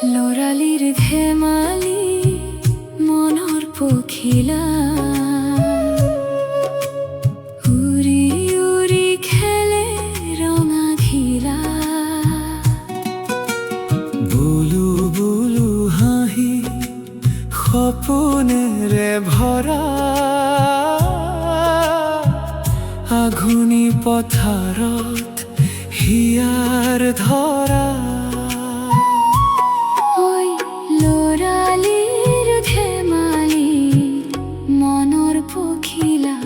লরালির ধেমালি মনৰ পখিলা উৰি উৰি খেলে ৰঙা ঘিলা বুলু বুলু হাঁহি সপোনেৰে ভৰা আঘুনি পথাৰত হিয়াৰ ধৰা লৰালিৰ ধেমালি মনৰ পখিলা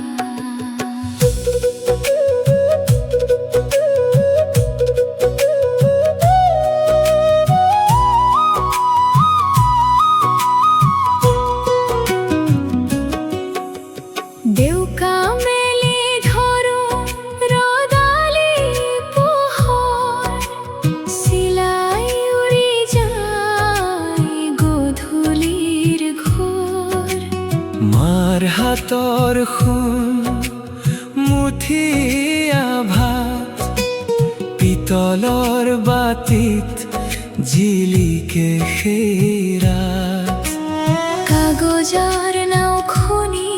দেউকা মেলি ধৰো ৰদালি পোহৰ চিলাই উৰি যায় গধূলিৰ ঘোৰ মাৰ হাতৰ সোণ মুঠিয়া ভাত পিতলৰ বাতিত জিলিকে সেই ৰাত কাগজৰ নাওখনি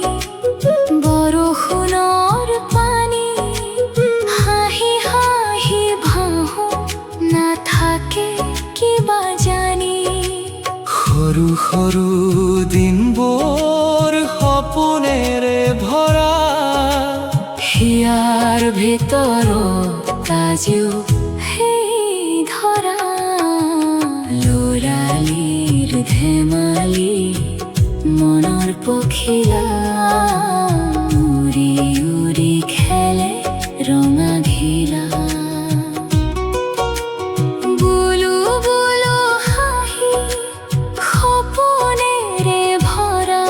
বৰষুণৰ পানী হাঁহি হাঁহি ভাহো নাথাকে কিবা জানি সৰু সৰু দিনবোৰ সপোনেৰে ভৰা হিয়াৰ ভিতৰত আজিও সেই ধৰা লৰালিৰ ধেমালি মনৰ পখিলা উৰি উৰি খেলে ৰঙা ঘিলা বুলু বুলু হাঁহি সপোনেৰে ভৰা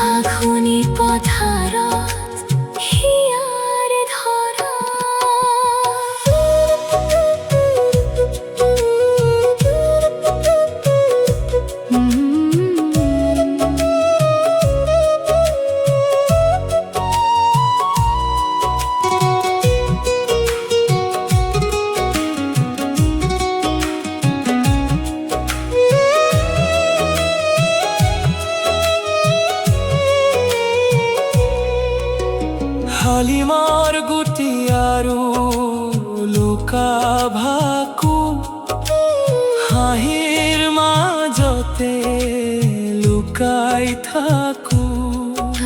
আঘুনি পথাৰত হিয়াৰ ধৰা হালিমাৰ গুটি আৰু লুকা ভাকু হাঁহিৰ মাজতে লুকাই থাকো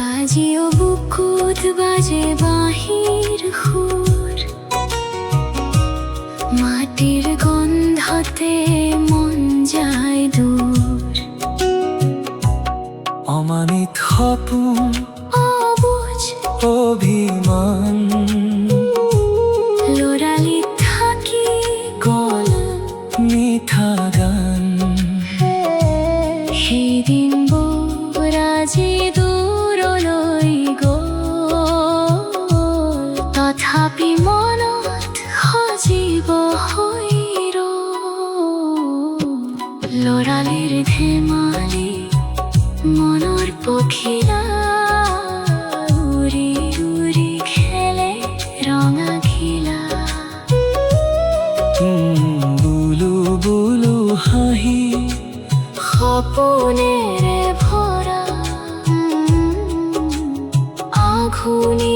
আজিও বুকুত বাজে বাঁহীৰ সুৰ মাটিৰ গন্ধতে মন যায় দূৰ অমানিত সপোন অবুজ অভিমান লৰালিত থাকি গ'ল মিঠা গান সেই দিনবোৰ আজি দূৰলৈ গ'ল তথাপি মনত সজীৱ হৈ ৰ'ল লৰালিৰ ধেমালি মনৰ পখিলা উৰি উৰি খেলে ৰঙা ঘিলা বুলু বুলু হাঁহি সপোনেৰে ভৰা আঘুনি